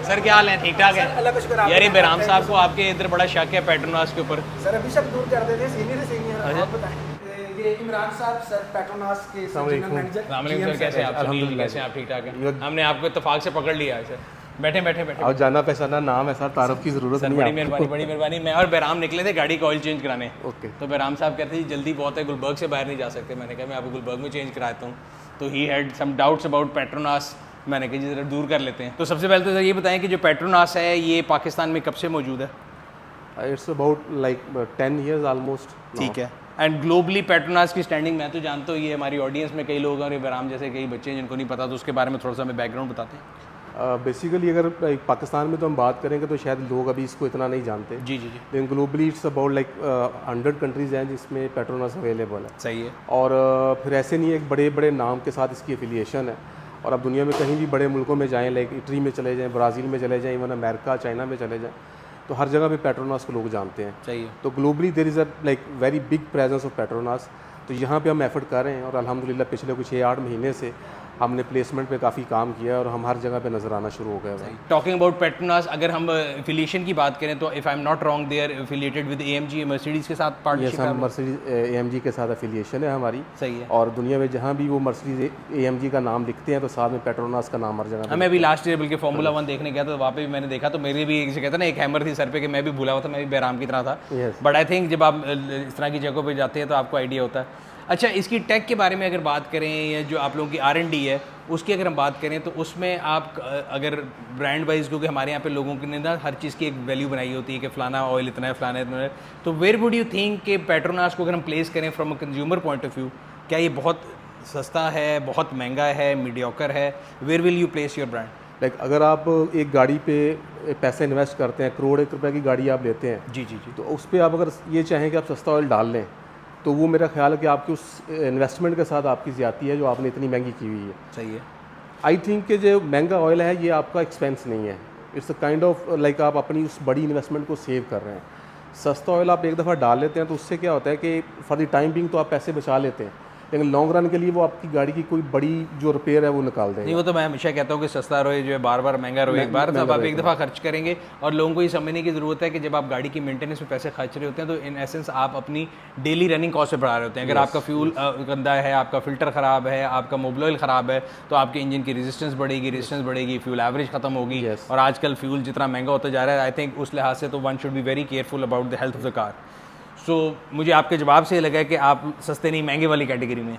Sir क्या हाल है? ठीक ठाक है अल्लाह का शुक्र। आप यार। ये बताएं, बहराम आप साहब को आपके इधर बड़ा शक है पेट्रोनास के ऊपर। सर अभी सब दूर कर देते हैं, सीनियर अच्छा। आप बताएं। ये इमरान साहब सर पेट्रोनास के जनरल मैनेजर। सर कैसे हैं आप? सुनील कैसे हैं आप? ठीक ठाक है। हमने आपको इत्तेफाक से पकड़ लिया है सर। बैठे बैठे बैठे और जाना पहचाना नाम है सर, तारुफ की ज़रूरत सर नहीं बड़ी है मेहरबानी, बड़ी मेहरबानी। मैं और बहराम निकले थे गाड़ी का ऑयल चेंज कराने। ओके। तो बहराम साहब कहते हैं जल्दी बहुत है, गुलबर्ग से बाहर नहीं जा सकते। मैंने कहा मैं आपको गुलबर्ग में चेंज कराता हूँ। तो he had some doubts about Petronas. मैंने कहा जी ज़रा दूर कर लेते हैं। तो सबसे पहले तो सर ये बताएं कि जो पेट्रोनास है ये पाकिस्तान में कब से मौजूद है? It's about like 10 years almost. ठीक है। एंड ग्लोबली पेट्रोनास की स्टैंडिंग मैं तो जानता हूँ, ये हमारी ऑडियंस में कई लोग हैं और बहराम जैसे कई बच्चे हैं जिनको नहीं पता, तो उसके बारे में थोड़ा सा हमें बैकग्राउंड बताते हैं। बेसिकली अगर पाकिस्तान में तो हम बात करेंगे तो शायद लोग अभी इसको इतना नहीं जानते। जी जी जी। लेकिन globally it's about like 100 countries हैं जिसमें पेट्रोनास अवेलेबल है। सही है। और फिर ऐसे नहीं, एक बड़े बड़े नाम के साथ इसकी एफिलिएशन है। और अब दुनिया में कहीं भी बड़े मुल्कों में जाएँ, लाइक इटली में चले जाएँ, ब्राज़ील में चले जाएँ, इवन अमेरिका चाइना में चले जाएँ, तो हर जगह पे पेट्रोनास को लोग जानते हैं। सही है। तो globally there is a like very big presence of Petronas. तो यहाँ पे हम एफर्ट कर रहे हैं और अल्हम्दुलिल्लाह पिछले कुछ 6-8 महीने से हमने प्लेसमेंट पे काफ़ी काम किया है और हम हर जगह पे नज़र आना शुरू हो गए हैं। टॉकिंग अबाउट पेट्रोनास, अगर हम एफिलिएशन की बात करें तो if I am not wrong they are affiliated with AMG Mercedes के साथ पार्टनरशिप है। मर्सिडीज AMG के साथ एफिलिएशन है हमारी। सही है। और दुनिया में जहाँ भी वो मर्सिडीज AMG का नाम लिखते हैं तो साथ में पेट्रोनास का नाम हर जगह। मैं अभी लास्ट ईयर बल्कि फार्मूला 1 देखने गया था, तो वहाँ पे भी मैंने देखा, तो मेरे भी एक कहता है ना एक हैमर थी सर पे कि मैं भी भूला हुआ था, मैं भी बहराम की तरह था। बट आई थिंक जब आप इस तरह की जगहों पे जाते हैं तो आपको आइडिया होता है। अच्छा, इसकी टेक के बारे में अगर बात करें या जो आप लोगों की R&D है उसकी अगर हम बात करें तो उसमें आप अगर ब्रांड वाइज, क्योंकि हमारे यहाँ पे लोगों ने ना हर चीज़ की एक वैल्यू बनाई होती है कि फ़लाना ऑयल इतना है, फ़लाना इतना है, तो वेयर वुड यू थिंक कि पेट्रोनास को अगर हम प्लेस करें from a consumer point of view, क्या ये बहुत सस्ता है, बहुत महंगा है, मीडियोकर है? Where will you place your brand? Like अगर आप एक गाड़ी पे पैसे इन्वेस्ट करते हैं, करोड़ एक रुपए की गाड़ी आप लेते हैं, जी जी जी, तो उस पर आप अगर ये चाहें कि आप सस्ता ऑयल डाल लें तो वो मेरा ख्याल है कि आपकी उस इन्वेस्टमेंट के साथ आपकी ज़्यादती है जो आपने इतनी महंगी की हुई है। सही है। आई थिंक कि जो महंगा ऑयल है ये आपका एक्सपेंस नहीं है, it's a kind of like आप अपनी उस बड़ी इन्वेस्टमेंट को सेव कर रहे हैं। सस्ता ऑयल आप एक दफ़ा डाल लेते हैं तो उससे क्या होता है कि फॉर द टाइम बिंग तो आप पैसे बचा लेते हैं, लेकिन लॉन्ग रन के लिए वो आपकी गाड़ी की कोई बड़ी जो रिपेयर है वो निकाल देंगे। नहीं, वो तो मैं हमेशा कहता हूँ कि सस्ता रहे जो है बार बार महंगा रहे एक बार, तब आप एक दफ़ा खर्च करेंगे। और लोगों को ये समझने की ज़रूरत है कि जब आप गाड़ी की मेंटेनेंस में पैसे खर्च रहे होते हैं तो इन एसेंस आप अपनी डेली रनिंग कॉस्ट पे बढ़ा रहे होते हैं। अगर आपका फ्यूल गंदा है, आपका फ़िल्टर ख़राब है, आपका मोबिल ऑयल ख़राब है, तो आपके इंजन की रेजिस्टेंस बढ़ेगी, फ्यूल एवरेज ख़त्म होगी। और आजकल फ्यूल जितना महंगा होता जा रहा है, आई थिंक उस लिहाज से तो one should be very careful about the health of the car. So मुझे आपके जवाब से लगा कि आप सस्ते नहीं महंगे वाली कैटेगरी में।